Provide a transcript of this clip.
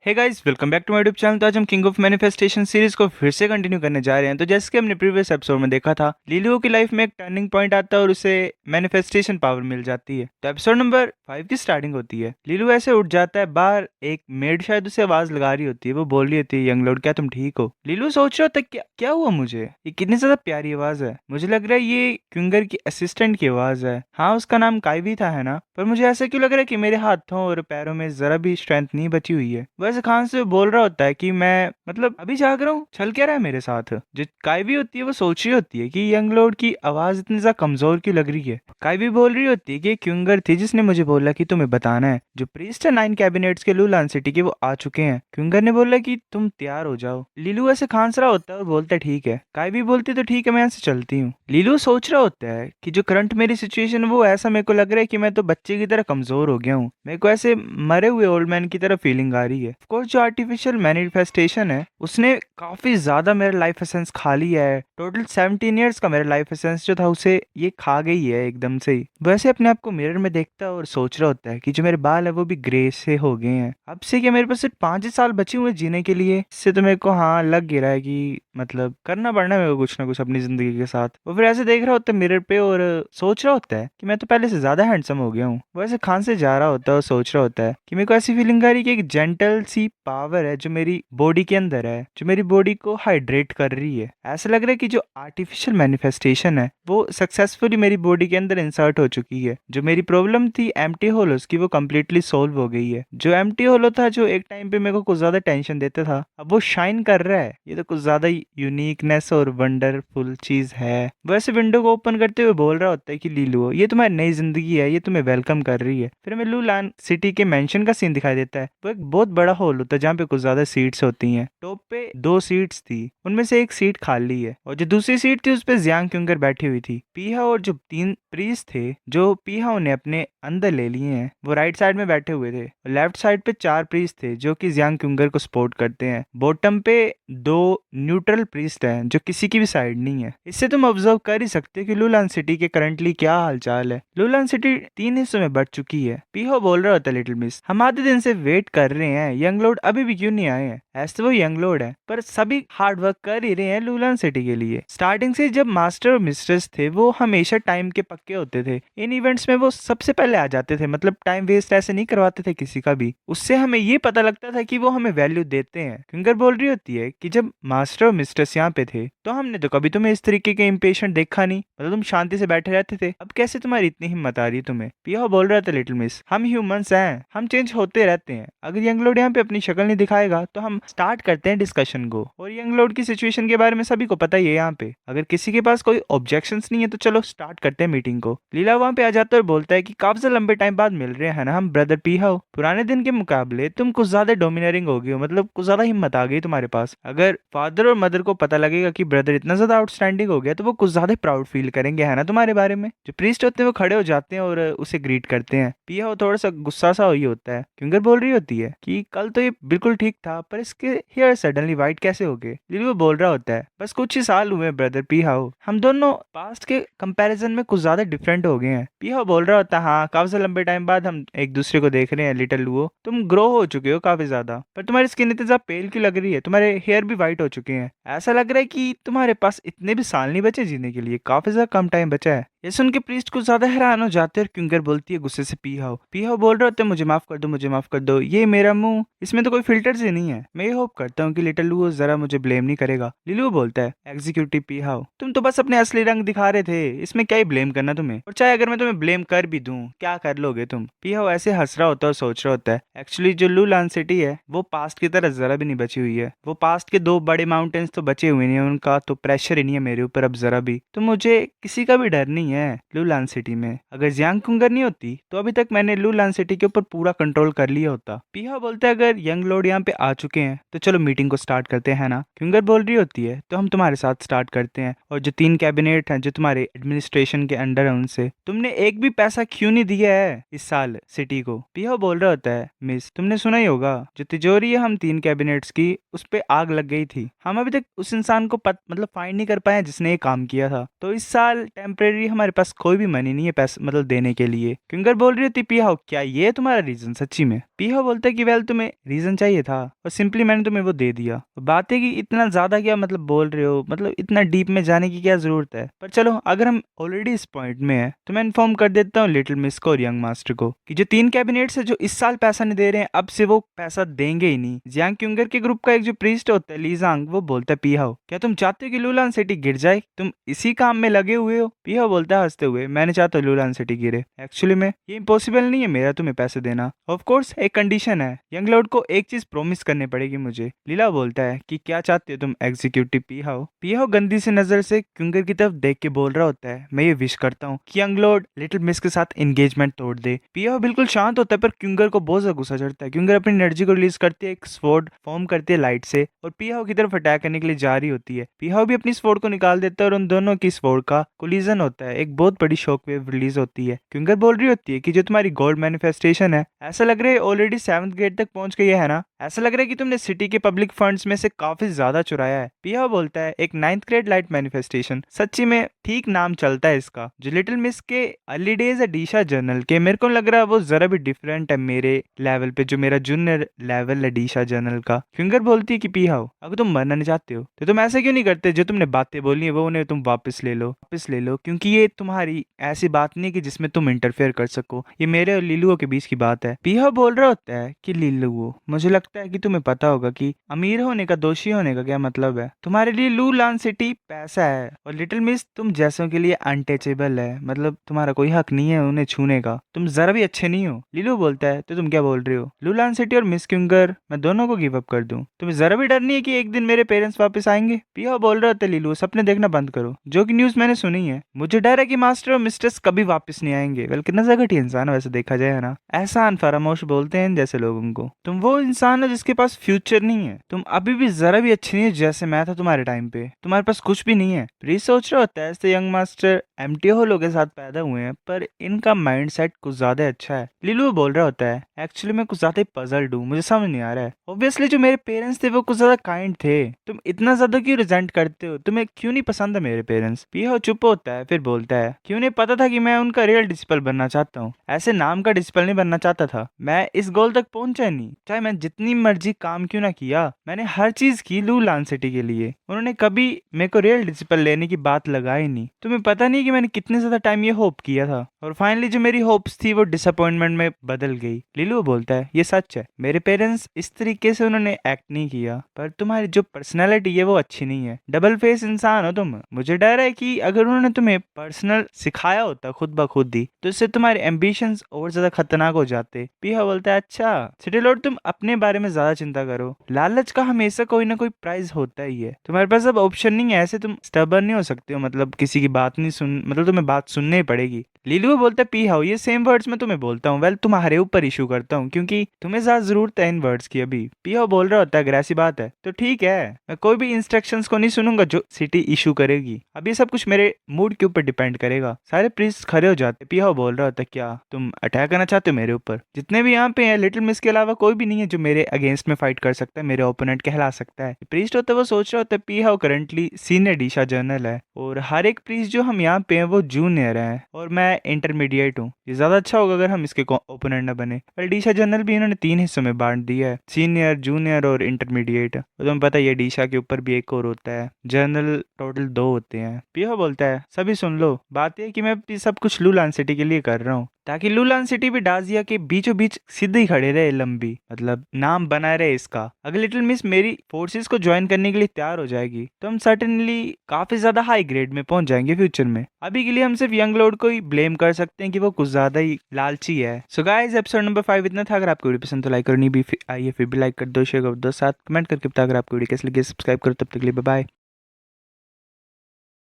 Hey guys, welcome back to my YouTube channel. तो आज हम किंग ऑफ मैनिफेस्टेशन सीरीज को फिर से कंटिन्यू करने जा रहे हैं। तो जैसे कि हमने प्रीवियस एपिसोड में देखा था, लिलुओ की लाइफ में एक टर्निंग पॉइंट आता है और उसे मैनिफेस्टेशन पावर मिल जाती है। तो एपिसोड नंबर 5 की स्टार्टिंग होती है। लिलु ऐसे उठ जाता है, बाहर एक मेड शायद उसे आवाज लगा रही होती है। वो बोल रही होती है, यंग लॉर्ड क्या तुम ठीक हो? लिलु सोच रहा होता है, क्या क्या हुआ मुझे? ये कितनी ज्यादा प्यारी आवाज है। मुझे लग रहा है ये क्यूंगर की असिस्टेंट की आवाज है। हाँ, उसका नाम काइवी था, है ना? पर मुझे ऐसा क्यों लग रहा है कि मेरे हाथों और पैरों में जरा भी स्ट्रेंथ नहीं बची हुई है। वैसे खान से बोल रहा होता है कि मैं मतलब अभी जाग रहा हूँ, चल क्या रहा है मेरे साथ। जो काइवी होती है वो सोच रही होती है कि यंग लॉर्ड की आवाज इतनी ज्यादा कमजोर क्यों लग रही है। काइवी बोल रही होती है कि क्यूंगर थी जिसने मुझे बोला कि तुम्हें बताना है। जो प्रीस्ट है 9 कैबिनेट्स के लुलान सिटी के, वो आ चुके हैं। क्यूंगर ने बोला कि तुम तैयार हो जाओ। लीलू ऐसे खांस रहा होता है और बोलता है ठीक है। काइवी बोलती तो ठीक है, मैं यहाँ से चलती हूँ। लीलू सोच रहा होता है कि जो करंट मेरी सिचुएशन है वो ऐसा मेरे को लग रहा है कि मैं तो बच्चे की तरह कमजोर हो गया हूँ। मेरे को ऐसे मरे हुए ओल्ड मैन की तरह फीलिंग आ रही है। ऑफ कोर्स जो आर्टिफिशियल मैनिफेस्टेशन है उसने काफी ज्यादा मेरा लाइफ एसेंस खा लिया है। टोटल 17 ईयर्स का मेरा लाइफ एसेंस जो था उसे ये खा गई है एकदम से ही। वैसे अपने आप को मिरर में देखता है और सोच रहा होता है कि जो मेरे बाल है वो भी ग्रे से हो गए हैं। अब से क्या मेरे पास सिर्फ 5 ही साल बचे हुए जीने के लिए। इससे तो मेरे को हाँ लग गिरा है कि मतलब करना पड़ना है मेरे को कुछ ना कुछ अपनी जिंदगी के साथ। वो फिर ऐसे देख रहा होता है मिरर पे और सोच रहा होता है कि मैं तो पहले से ज्यादा हैंडसम हो गया हूँ। वो ऐसे खान से जा रहा होता है और सोच रहा होता है कि मेरे को ऐसी फीलिंग आ रही है कि एक जेंटल सी पावर है जो मेरी बॉडी के अंदर है, जो मेरी बॉडी को हाइड्रेट कर रही है। ऐसा लग रहा है कि जो आर्टिफिशियल मैनिफेस्टेशन है वो सक्सेसफुली मेरी बॉडी के अंदर इंसर्ट हो चुकी है। जो मेरी प्रॉब्लम थी एम्प्टी होलोस की, वो कम्प्लीटली सोल्व हो गई है। जो एम्प्टी होलो था जो एक टाइम पे मेरे को कुछ ज्यादा टेंशन देता था, अब वो शाइन कर रहा है। ये तो कुछ ज्यादा यूनिकनेस और वंडरफुल चीज है। वैसे विंडो को ओपन करते हुए बोल रहा होता है कि लीलू, ये तुम्हारी नई जिंदगी है, ये तुम्हें वेलकम कर रही है। फिर हमें लूलान सिटी के मेंशन का सीन दिखाई देता है। वो एक बहुत बड़ा हॉल होता है जहाँ पे कुछ ज्यादा सीट्स होती हैं। टॉप पे 2 सीट्स थी, उनमें से एक सीट खाली है और जो दूसरी सीट थी उस पे जियांग क्यूंगर बैठी हुई थी। पीहा और जो 3 प्रीस्ट थे जो पीहा ने अपने अंदर ले लिए हैं, वो राइट साइड में बैठे हुए थे। लेफ्ट साइड पे 4 प्रीस्ट थे जो कि जियांग क्यूंगर को सपोर्ट करते हैं। बॉटम पे 2 न्यूट्रल प्रीस्ट हैं जो किसी की भी साइड नहीं है। इससे तुम ऑब्जर्व कर ही सकते हो कि लुलान सिटी के करंटली क्या हालचाल है। लुलान सिटी 3 हिस्सों में बढ़ चुकी है। पीहो बोल रहा होता है, लिटिल मिस हम आधे दिन से वेट कर रहे हैं, यंग लॉर्ड अभी भी क्यों नहीं आए हैं? ऐसे वो यंग लॉर्ड है पर सभी हार्ड वर्क कर ही रहे हैं लुलान सिटी के लिए। स्टार्टिंग से जब मास्टर और मिस्ट्रेस थे वो हमेशा टाइम के पक्के होते थे। इन इवेंट्स में वो सबसे पहले आ जाते थे, मतलब टाइम वेस्ट ऐसे नहीं करवाते थे किसी का भी। उससे हमें ये पता लगता था कि वो हमें वैल्यू देते हैं। क्यूंगर बोल रही होती है कि जब मास्टर और मिस्ट्रेस यहाँ पे थे तो हमने तो कभी तुम्हें इस तरीके के इम्पेशेंट देखा नहीं, मतलब तुम शांति से बैठे रहते थे। अब कैसे तुम्हारी इतनी हिम्मत आ रही है तुम्हें? पिया बोल रहा था, लिटिल मिस हम ह्यूमंस हैं, हम चेंज होते रहते हैं। अगर यंग लॉर्ड यहाँ पे अपनी शक्ल नहीं दिखाएगा तो हम स्टार्ट करते हैं डिस्कशन को। और यंग लॉर्ड की सिचुएशन के बारे में सभी को पता ही है यहाँ पे। अगर किसी के पास कोई ऑब्जेक्शंस नहीं है तो चलो स्टार्ट करते हैं मीटिंग को। लीला वहाँ पे आ जाता है और बोलता है कि काफी लंबे टाइम बाद मिल रहे हैं ना हम ब्रदर पीहाओ। पुराने दिन के मुकाबले तुम कुछ ज्यादा डोमिनरिंग हो गई हो, मतलब कुछ ज्यादा हिम्मत आ गई तुम्हारे पास। अगर फादर और मदर को पता लगेगा कि ब्रदर इतना ज्यादा आउटस्टैंडिंग हो गया तो वो कुछ ज्यादा प्राउड फील करेंगे, है ना तुम्हारे बारे में। जो प्रीस्ट होते हैं वो खड़े हो जाते हैं और उसे ग्रीट करते हैं। पिहाओ थोड़ा सा गुस्सा सा ही होता है। क्यूंगर बोल रही होती है कि कल तो ये बिल्कुल ठीक था पर इसके हेयर सडनली वाइट कैसे हो गए? लिली वो बोल रहा होता है, बस कुछ ही साल हुए ब्रदर पीहाओ, हम दोनों पास्ट के कंपैरिजन में कुछ ज्यादा डिफरेंट हो गए हैं। पीहाओ बोल रहा होता है, हाँ काफी लंबे टाइम बाद हम एक दूसरे को देख रहे हैं लिटिल लुओ, तुम ग्रो हो चुके हो काफी ज्यादा, पर तुम्हारी स्किन इतनी ज्यादा पेल क्यों लग रही है? तुम्हारे हेयर भी व्हाइट हो चुके हैं। ऐसा लग रहा है कि तुम्हारे पास इतने भी साल नहीं बचे जीने के लिए, काफी ज्यादा कम टाइम बचा है। ये सुन के प्रीस्ट कुछ ज्यादा हैरान हो जाते हैं और क्यूंगर बोलती है गुस्से से, पीहाओ पीहाओ बोल रहे होते हैं, मुझे माफ कर दो, मुझे माफ कर दो, ये मेरा मुंह, इसमें तो कोई फिल्टर ही नहीं है। मैं ये होप करता हूँ कि लिटिल लुओ जरा मुझे ब्लेम नहीं करेगा। लिलू बोलता है, एग्जीक्यूटिव पीहाओ तुम तो बस अपने असली रंग दिखा रहे थे, इसमें क्या ही ब्लेम करना तुम्हें, और चाहे अगर मैं तुम्हें ब्लेम कर भी दूं क्या कर लोगे तुम? पीहाओ ऐसे हंस रहा होता है और सोच रहा होता है, एक्चुअली जो लुलान सिटी है वो पास्ट की तरह जरा भी नहीं बची हुई है। वो पास्ट के 2 बड़े माउंटेन्स तो बचे हुए नहीं है, उनका तो प्रेशर ही नहीं है मेरे ऊपर अब जरा भी। तो मुझे किसी का भी डर नहीं है लुलान सिटी में। अगर जियांग कुंगर नहीं होती तो अभी तक मैंने लुलान सिटी के ऊपर पूरा कंट्रोल कर लिया होता। पीहा बोलता है, अगर यंग लॉर्ड यहाँ पे आ चुके हैं तो चलो मीटिंग को स्टार्ट करते हैं ना। क्यूंगर बोल रही होती है, तो हम तुम्हारे साथ स्टार्ट करते हैं, और जो 3 कैबिनेट हैं जो तुम्हारे एडमिनिस्ट्रेशन के अंडर है उनसे तुमने एक भी पैसा क्यों नहीं दिया है इस साल सिटी को? पीहा बोल रहा होता है, मिस तुमने सुना ही होगा जो तिजोरी है हम 3 कैबिनेट्स की उस पे आग लग गई थी, हम अभी तक उस इंसान को मतलब फाइंड नहीं कर पाए जिसने ये काम किया था। तो इस साल टेम्परेरी हमारी तुम्हारे पास कोई भी मनी नहीं है पैसा मतलब देने के लिए। क्यूंगर बोल रही होती पीहाओ क्या ये है तुम्हारा रीजन सच्ची में? पीहाओ बोलता है कि वेल तुम्हें रीजन चाहिए था और सिंपली मैंने तुम्हें वो दे दिया। बात है कि इतना ज्यादा क्या मतलब बोल रहे हो, मतलब इतना डीप में जाने की क्या जरूरत है। पर चलो अगर हम ऑलरेडी इस पॉइंट में है तो मैं इन्फॉर्म कर देता हूँ लिटिल मिस को और यंग मास्टर को कि जो 3 कैबिनेट्स है जो इस साल पैसा नहीं दे रहे हैं अब से वो पैसा देंगे ही नहीं। जियांग क्यूंगर के ग्रुप का एक जो प्रीस्ट होता है लीजांग वो बोलता है पीहाओ क्या तुम चाहते हो कि लुलान सिटी गिर जाए? तुम इसी काम में लगे हुए हो? पीहाओ बोलता है हंसते हुए मैं नहीं चाहता लुलान सिटी गिरे। एक्चुअली में ये इम्पॉसिबल नहीं है मेरा तुम्हें पैसे देना। ऑफ कोर्स एक कंडीशन है, यंग लॉर्ड को एक चीज प्रॉमिस करनी पड़ेगी मुझे। लीला बोलता है कि क्या चाहते हो तुम एग्जीक्यूटिव पीहाओ? पीहाओ गंदी सी नजर से क्यूंगर की तरफ देख के बोल रहा होता है मैं ये विश करता हूँ कि यंग लॉर्ड लिटिल मिस के साथ एंगेजमेंट तोड़ दे। पीहाओ बिल्कुल शांत होता है पर क्यूंगर को बहुत ज्यादा गुस्सा चढ़ता है। क्यूंगर अपनी एनर्जी को रिलीज करती है, एक स्वॉर्ड फॉर्म करती है लाइट से और पीहाओ की तरफ अटैक करने के लिए जा रही होती है। पीहाओ भी अपनी स्वॉर्ड को निकाल देता है और उन दोनों की स्वॉर्ड का कोलिजन होता है, एक बहुत बड़ी शॉक वेव रिलीज होती है। क्यूंगर बोल रही होती है कि जो तुम्हारी गोल्ड मैनिफेस्टेशन है ऐसा लग रहा है ऑलरेडी 7th ग्रेड तक पहुंच गई है ना? ऐसा लग रहा है कि तुमने सिटी के पब्लिक फंड्स में से काफी ज्यादा चुराया है। पीहाओ बोलता है एक 9th ग्रेड लाइट मैनिफेस्टेशन, सच्ची में ठीक नाम चलता है इसका। जो लिटिल मिस के अर्ली डेज है डीशा जर्नल के, मेरे को लग रहा है वो जरा भी डिफरेंट है मेरे लेवल पे, जो मेरा जूनियर लेवल है डीशा जर्नल का। क्यूंगर बोलती है कि पीहाओ अगर तुम मरना नहीं चाहते हो तो तुम ऐसा क्यों नहीं करते, जो तुमने बातें बोली है वो उन्हें तुम वापस ले लो, वापस ले लो, क्योंकि ये तुम्हारी ऐसी बात नहीं है कि जिसमें तुम इंटरफेयर कर सको। ये मेरे और लीलुओ के बीच की बात है। पीहाओ बोल रहा होता है कि लीलुओ मुझे लगता है कि तुम्हें पता होगा कि अमीर होने का दोषी होने का क्या मतलब है। तुम्हारे लिए लूलान सिटी पैसा है और लिटिल मिस तुम जैसों के लिए अनटचेबल है, मतलब तुम्हारा कोई हक नहीं है उन्हें छूने का, तुम जरा भी अच्छे नहीं हो। लीलू बोलता है तो तुम क्या बोल रहे हो लूलान सिटी और मिस क्यूंगर मैं दोनों को गिव अप कर दूं? तुम्हें जरा भी डर नहीं है कि एक दिन मेरे पेरेंट्स वापस आएंगे? पीहाओ बोल रहे होते लीलू सपने देखना बंद करो, जो कि न्यूज मैंने सुनी है मुझे डर है कि मास्टर और मिस्ट्रेस कभी वापस नहीं आएंगे। वेल कितना घटिया इंसान है वैसे देखा जाए है ना, एहसान फरामोश बोलते हैं जैसे लोगों को। तुम वो इंसान हो जिसके पास फ्यूचर नहीं है, तुम अभी भी जरा भी अच्छी नहीं है जैसे मैं था तुम्हारे टाइम पे, तुम्हारे पास कुछ भी नहीं है। प्रीस सोच रहा होता है ऐसे यंग मास्टर एम्प्टी होलो के साथ पैदा हुए हैं पर इनका माइंडसेट कुछ ज्यादा अच्छा है। लिलू बोल रहा होता है एक्चुअली मैं कुछ ज्यादा ही पजल्ड हूँ, मुझे समझ नहीं आ रहा है। ऑब्वियसली जो मेरे पेरेंट्स थे वो कुछ ज्यादा काइंड थे, तुम इतना ज्यादा क्यों रिजेंट करते हो, तुम्हें क्यों नहीं पसंद है मेरे पेरेंट्स? पीहाओ चुप होता है फिर बोलता है क्यों नहीं पता था कि मैं उनका रियल डिसिपल बनना चाहता हूँ, ऐसे नाम का डिसिपल नहीं बनना चाहता था। मैं इस गोल तक पहुंचा नहीं, चाहे मैं जितनी मर्जी काम क्यों ना किया, मैंने हर चीज की लूलान सिटी के लिए, उन्होंने कभी मेरे को रियल डिसिपल लेने की बात लगाई नहीं। तुम्हें पता नहीं कि मैंने कितने ज्यादा टाइम ये होप किया था और फाइनली जो मेरी होप्स थी वो डिसअपॉइंटमेंट में बदल गई। लिलू बोलता है ये सच है, मेरे पेरेंट्स इस तरीके से उन्होंने एक्ट नहीं किया, पर तुम्हारी जो पर्सनैलिटी है वो अच्छी नहीं है, डबल फेस इंसान हो तुम। मुझे डर है कि अगर उन्होंने तुम्हें पर्सनल सिखाया होता खुद ब खुद ही तो इससे तुम्हारे एम्बिशंस और ज्यादा खतरनाक हो जाते। पीहाओ बोलता है अच्छा सिटी लॉर्ड तुम अपने बारे में ज्यादा चिंता करो, लालच का हमेशा कोई ना कोई प्राइस होता ही है, तुम्हारे पास अब ऑप्शन नहीं है, ऐसे तुम स्टबर्न नहीं हो सकते हो, मतलब किसी की बात नहीं सुन, मतलब तुम्हें बात सुननी ही पड़ेगी। लीलू बोलता है पीहाओ ये सेम वर्ड्स मैं तुम्हें बोलता हूँ, वेल तुम्हारे ऊपर इशू करता हूँ क्योंकि तुम्हें ज्यादा जरूरत है इन वर्ड्स की अभी। पीहाओ बोल रहा होता है अगर ऐसी बात है तो ठीक है, मैं कोई भी इंस्ट्रक्शंस को नहीं सुनूंगा जो सिटी इशू करेगी, अब ये सब कुछ मेरे मूड के ऊपर डिपेंड करेगा। सारे प्रीस्ट खड़े हो जाते। पीहाओ बोल रहा होता है क्या तुम अटैक करना चाहते हो मेरे ऊपर? जितने भी यहाँ पे हैं लिटिल मिस के अलावा कोई भी नहीं है जो मेरे अगेंस्ट में फाइट कर सकता है, मेरे ओपोनेंट कहला सकता है। प्रीस्ट होता है वो सोच रहा होता है पीहाओ करंटली सीनियर डीशा जर्नल है और हर एक प्रीस्ट जो हम यहाँ पे हैं वो जूनियर है और मैं इंटरमीडिएट हूँ, ये ज्यादा अच्छा होगा अगर हम इसके ओपोनेंट न बने। पर डीशा जर्नल भी इन्होंने 3 हिस्सों में बांट दिया है, सीनियर जूनियर और इंटरमीडिएट। और तुम्हें पता है ये डीशा के ऊपर भी एक और होता है, जर्नल टोटल 2 होते हैं। पीहाओ बोलता है सभी सुन लो, बात यह कि मैं सब कुछ लूलान सिटी के लिए कर रहा हूँ ताकि लूलान सिटी भी डाजिया के बीचों बीच सीधे खड़े रहे, लंबी मतलब नाम बनाए रहे इसका। अगर लिटिल मिस मेरी फोर्सेस को ज्वाइन करने के लिए तैयार हो जाएगी तो हम सर्टेनली काफी ज्यादा हाई ग्रेड में पहुंच जाएंगे फ्यूचर में। अभी के लिए हम सिर्फ यंग लॉर्ड को ही ब्लेम कर सकते हैं कि वो कुछ ज्यादा ही लालची है। सो गाइस एपिसोड नंबर 5 इतना था। अगर आपको वीडियो पसंद तो लाइक करनी भी आइए, फिर भी लाइक कर दो, शेयर कर दो, साथ कमेंट करके बता अगर आपको वीडियो कैसे लगी, सब्सक्राइब करो। तब तक के लिए बाय बाय।